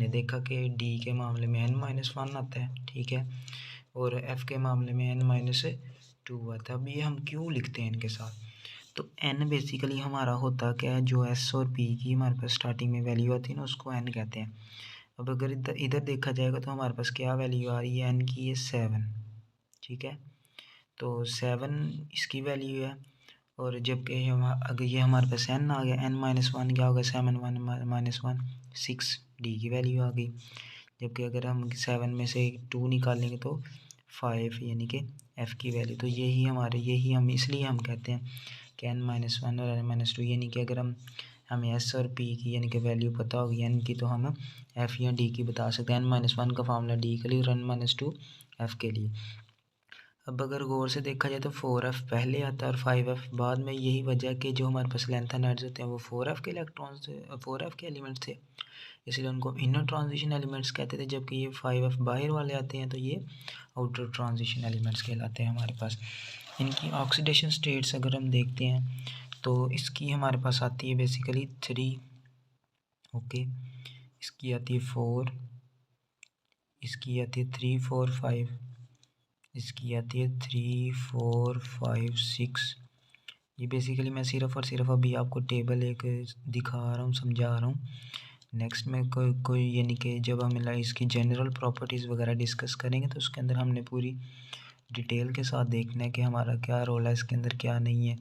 देखा कि डी के मामले में n-1 आता है, ठीक है, और एफ़ के मामले में n-2 आता है। अब ये हम क्यों लिखते हैं इनके साथ? तो n बेसिकली हमारा होता क्या है, जो s और p की हमारे पास स्टार्टिंग में वैल्यू आती है ना, उसको n कहते हैं। अब अगर इधर देखा जाएगा तो हमारे पास क्या वैल्यू आ रही है n की, ये 7, ठीक है, तो 7 इसकी वैल्यू है। और जबकि अगर ये हमारे पास n आ गया, n-1 क्या होगा, 7 6 d की वैल्यू आ गई। जबकि अगर हम 7 में से 2 निकालेंगे तो 5 यानी कि f की वैल्यू। तो यही हम इसलिए हम कहते हैं कि n-1 और n-2 यानी कि अगर हमें s और p की यानी कि वैल्यू पता होगी n की, तो हम f या d की बता सकते हैं। n-1 का फार्मूला d के लिए और n-2 f के लिए। अब अगर गौर से देखा जाए तो 4f पहले आता है और 5f बाद में। यही वजह है कि जो हमारे पास लेंथेनाइड्स होते हैं वो 4f के इलेक्ट्रॉन्स थे, 4f के एलिमेंट्स थे, इसलिए उनको इनर ट्रांजिशन एलिमेंट्स कहते थे। जबकि ये 5f बाहर वाले आते हैं तो ये आउटर ट्रांजिशन एलिमेंट्स कहलाते हैं हमारे पास। इनकी ऑक्सीडेशन स्टेट्स अगर हम देखते हैं तो इसकी हमारे पास आती है बेसिकली 3, ओके, इसकी आती है 4, इसकी आती है 3 4 5, इसकी आती है 3 4 5 6। ये बेसिकली मैं सिर्फ़ और सिर्फ अभी आपको टेबल एक दिखा रहा हूँ, समझा रहा हूँ। नेक्स्ट में कोई यानी कि जब हम इसकी जनरल प्रॉपर्टीज़ वगैरह डिस्कस करेंगे तो उसके अंदर हमने पूरी डिटेल के साथ देखना है कि हमारा क्या रोल है इसके अंदर, क्या नहीं है।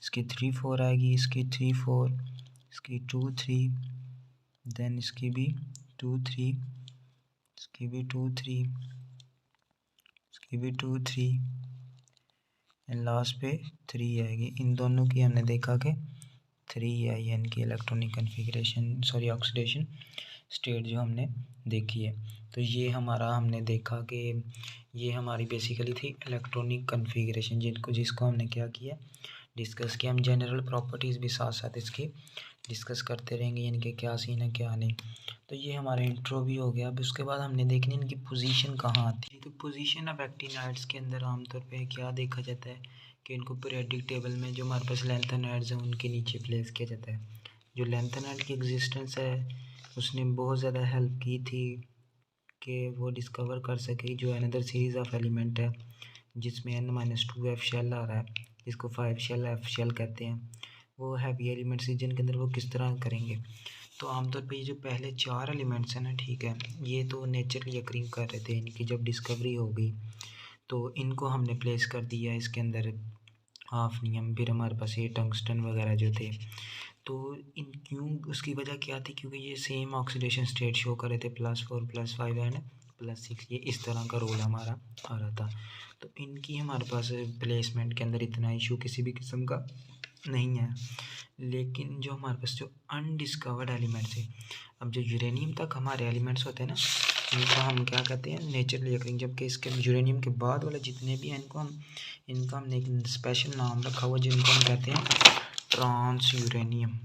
इसकी 3 4 आएगी, इसकी 3 4, इसकी 2 3, देन इसकी भी 2 3, इसकी भी 2 3, इसकी भी 2 3 एंड लास्ट पे 3 आएगी। इन दोनों की हमने देखा कि 3 आई एन की electronic configuration, sorry oxidation state जो हमने देखी है। तो ये हमारा हमने देखा कि ये हमारी बेसिकली थी इलेक्ट्रॉनिक कन्फिग्रेशन, जिसको हमने क्या किया, डिस्कस किया। हम जनरल प्रॉपर्टीज़ भी साथ साथ इसकी डिस्कस करते रहेंगे, यानी कि क्या सीन है क्या नहीं। तो ये हमारा इंट्रो भी हो गया। अब उसके बाद हमने देखनी इनकी पोजीशन कहाँ आती है। तो पोजीशन ऑफ एक्टिनाइड्स के अंदर आमतौर पे क्या देखा जाता है कि इनको पीरियोडिक टेबल में जो हमारे पास लेंथेनाइड्स हैं उनके नीचे प्लेस किया जाता है। जो लेंथेनाइड की एग्जिस्टेंस है उसने बहुत ज़्यादा हेल्प की थी कि वो डिस्कवर कर सके जो अनदर सीरीज़ ऑफ एलिमेंट है जिसमें n-2f शेल आ रहा है, जिसको 5 शेल f शेल कहते हैं। वो हैवी एलिमेंट्स जिनके अंदर वो किस तरह करेंगे। तो आमतौर पे ये जो पहले 4 एलिमेंट्स हैं ना, ठीक है, ये तो नेचुरली अकरिंग कर रहे थे। इनकी जब डिस्कवरी हो गई तो इनको हमने प्लेस कर दिया इसके अंदर हाफनियम, फिर हमारे पास ये टंगस्टन वगैरह जो थे। तो इन क्यों, उसकी वजह क्या थी, क्योंकि ये सेम ऑक्सीडेशन स्टेट शो कर रहे थे, +4 +5 एंड +6। ये इस तरह का रोल हमारा आ रहा था। तो इनकी हमारे पास प्लेसमेंट के अंदर इतना इशू किसी भी किस्म का नहीं है। लेकिन जो हमारे पास जो अनडिस्कवर्ड एलिमेंट्स है, अब जो यूरेनियम तक हमारे एलिमेंट्स होते हैं ना, इनको हम क्या कहते हैं, नेचुरली अकरिंग। जबकि इसके यूरेनियम के बाद वाले जितने भी हैं इनका हमने एक स्पेशल नाम रखा हुआ जिनको हम कहते हैं ट्रांस यूरेनियम,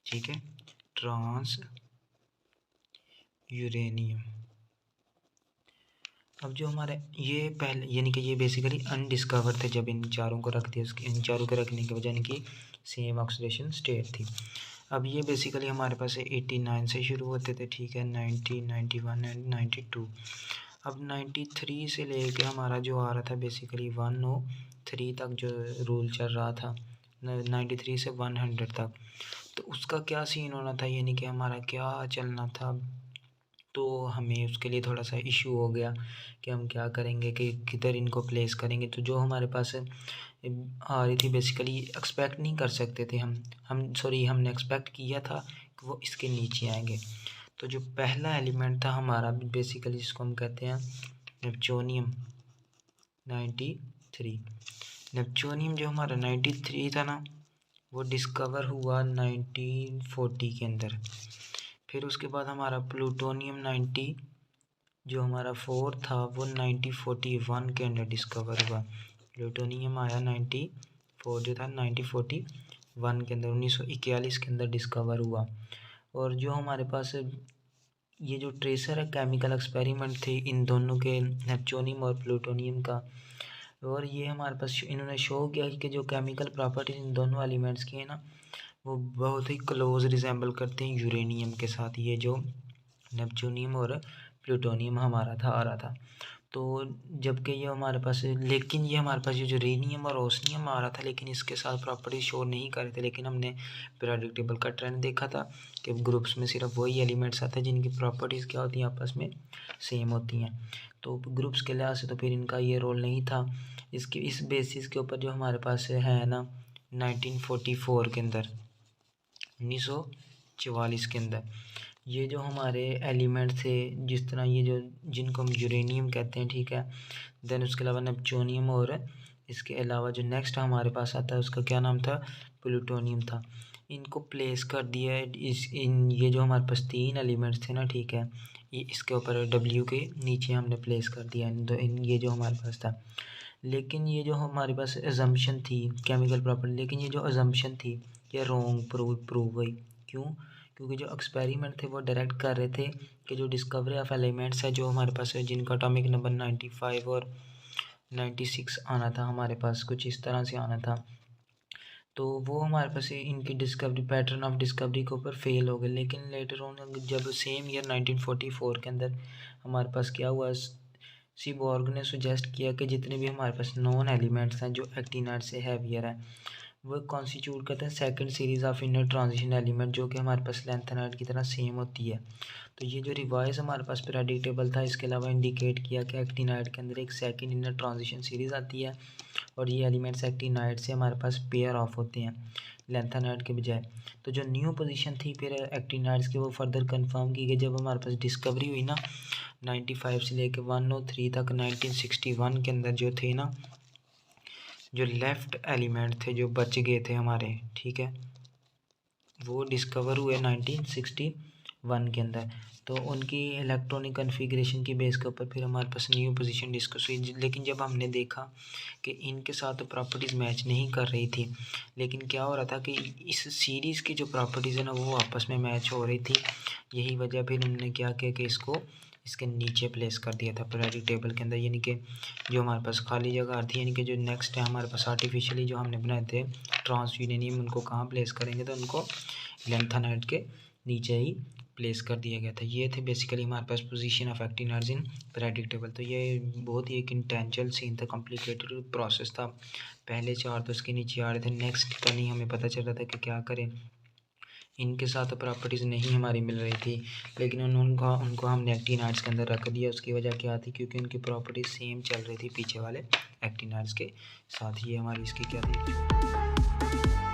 ठीक है, ट्रांस यूरेनियम। अब जो हमारे ये पहले यानी कि ये बेसिकली अनडिस्कवर्ड थे जब इन चारों को रख दिया, उसकी इन चारों को रखने की वजह इनकी सेम ऑक्सीडेशन स्टेट थी। अब ये बेसिकली हमारे पास 89 से शुरू होते थे, ठीक है, 90 91 एंड 92। अब 93 से लेके हमारा जो आ रहा था बेसिकली 103 तक जो रूल चल रहा था, 93 से 100 तक। तो उसका क्या सीन होना था, यानी कि हमारा क्या चलना था। तो हमें उसके लिए थोड़ा सा इशू हो गया कि हम क्या करेंगे, कि किधर इनको प्लेस करेंगे। तो जो हमारे पास आ रही थी बेसिकली एक्सपेक्ट नहीं कर सकते थे हमने एक्सपेक्ट किया था कि वो इसके नीचे आएंगे। तो जो पहला एलिमेंट था हमारा बेसिकली जिसको हम कहते हैं नेपच्यूनियम 93। नेपच्यूनियम जो हमारा 93 था ना, वो डिस्कवर हुआ 1940 के अंदर। फिर उसके बाद हमारा प्लूटोनियम 90 जो हमारा 4 था वो 1941 के अंदर डिस्कवर हुआ। प्लूटोनियम आया 94 जो था 1941 के अंदर, 1941 के अंदर डिस्कवर हुआ। और जो हमारे पास ये जो ट्रेसर है केमिकल एक्सपेरिमेंट थे इन दोनों के, नेपच्यूनियम और प्लूटोनियम का, और ये हमारे पास इन्होंने शो किया कि जो केमिकल प्रॉपर्टीज इन दोनों एलिमेंट्स की है ना, वो बहुत ही क्लोज रिजेंबल करते हैं यूरेनियम के साथ, ये जो नेपच्यूनियम और प्लूटोनियम हमारा था आ रहा था। तो जबकि ये हमारे पास, लेकिन ये हमारे पास जो रेनियम और ओस्नियम आ रहा था, लेकिन इसके साथ प्रॉपर्टी शो नहीं कर रहे थे। लेकिन हमने पीरियोडिक टेबल का ट्रेंड देखा था कि ग्रुप्स में सिर्फ वही एलिमेंट्स आते हैं जिनकी प्रॉपर्टीज़ क्या होती हैं, आपस में सेम होती हैं। तो ग्रुप्स के लिहाज से तो फिर इनका ये रोल नहीं था। इस बेसिस के ऊपर जो हमारे पास है ना 1944 के अंदर, 1944 के अंदर ये जो हमारे एलिमेंट थे, जिस तरह ये जो जिनको हम यूरेनियम कहते हैं, ठीक है, देन उसके अलावा नेपच्यूनियम, और इसके अलावा जो नेक्स्ट हमारे पास आता है उसका क्या नाम था, प्लूटोनियम था। इनको प्लेस कर दिया है ये जो हमारे पास तीन एलिमेंट्स थे ना, ठीक है, ये इसके ऊपर डब्ल्यू के नीचे हमने प्लेस कर दिया ये जो हमारे पास था। लेकिन ये जो हमारे पास अजम्पशन थी केमिकल प्रॉपर्टी, लेकिन ये जो अजम्पशन थी ये रॉन्ग प्रूव हुई। क्यों? क्योंकि जो एक्सपेरिमेंट थे वो डायरेक्ट कर रहे थे कि जो डिस्कवरी ऑफ एलिमेंट्स है जो हमारे पास है, जिनका एटॉमिक नंबर 95 और 96 आना था, हमारे पास कुछ इस तरह से आना था, तो वो हमारे पास इनकी डिस्कवरी, पैटर्न ऑफ डिस्कवरी के ऊपर फेल हो गए। लेकिन लेटर ऑन जब सेम ईयर 1944 के अंदर हमारे पास क्या हुआ, सीबॉर्ग ने सुजेस्ट किया कि जितने भी हमारे पास नॉन एलिमेंट्स हैं जो एक्टिनाइड से हैवियर हैं, वो कॉन्स्टिट्यूट करते हैं second series of inner transition element, जो कि हमारे पास लैंथेनाइड की तरह सेम होती है। तो ये जो रिवाइज हमारे पास पीरियोडिक टेबल था, इसके अलावा इंडिकेट किया कि एक्टिनाइड के अंदर एक सेकंड इनर ट्रांजिशन सीरीज़ आती है, और ये एलिमेंट्स एक्टिनाइड से हमारे पास पेयर ऑफ होते हैं लैंथेनाइड के बजाय। तो जो न्यू पोजीशन थी फिर एक्टिनाइड्स की, वो फर्दर कंफर्म की गई जब हमारे पास डिस्कवरी हुई ना 95 से लेके 103 तक 1961 के अंदर जो थे ना, जो लेफ़्ट एलिमेंट थे जो बच गए थे हमारे, ठीक है, वो डिस्कवर हुए 1961 के अंदर। तो उनकी इलेक्ट्रॉनिक कन्फिग्रेशन की बेस के ऊपर फिर हमारे पास न्यू पोजीशन डिस्कस हुई। लेकिन जब हमने देखा कि इनके साथ तो प्रॉपर्टीज़ मैच नहीं कर रही थी, लेकिन क्या हो रहा था कि इस सीरीज़ की जो प्रॉपर्टीज़ है ना वो आपस में मैच हो रही थी। यही वजह फिर उन्होंने क्या किया कि इसको इसके नीचे प्लेस कर दिया था पीरियोडिक टेबल के अंदर, यानी कि जो हमारे पास खाली जगह थी, यानी कि जो नेक्स्ट है हमारे पास आर्टिफिशियली जो हमने बनाए थे ट्रांस यूरेनियम, उनको कहाँ प्लेस करेंगे, तो उनको लैंथेनाइड के नीचे ही प्लेस कर दिया गया था। ये थे बेसिकली हमारे पास position of actinides in periodic table. तो ये बहुत ही एक इंटेंशनल सीन था, कॉम्प्लिकेटेड प्रोसेस था। पहले चार तो उसके नीचे आ रहे थे, नेक्स्ट का नहीं हमें पता चल रहा था कि क्या करें। इनके साथ प्रॉपर्टीज़ नहीं हमारी मिल रही थी, लेकिन उनको हमने एक्टिनाइड्स के अंदर रख दिया। उसकी वजह क्या थी, क्योंकि उनकी प्रॉपर्टीज सेम चल रही थी पीछे वाले एक्टिनाइड्स के साथ। ये हमारी इसकी क्या थी।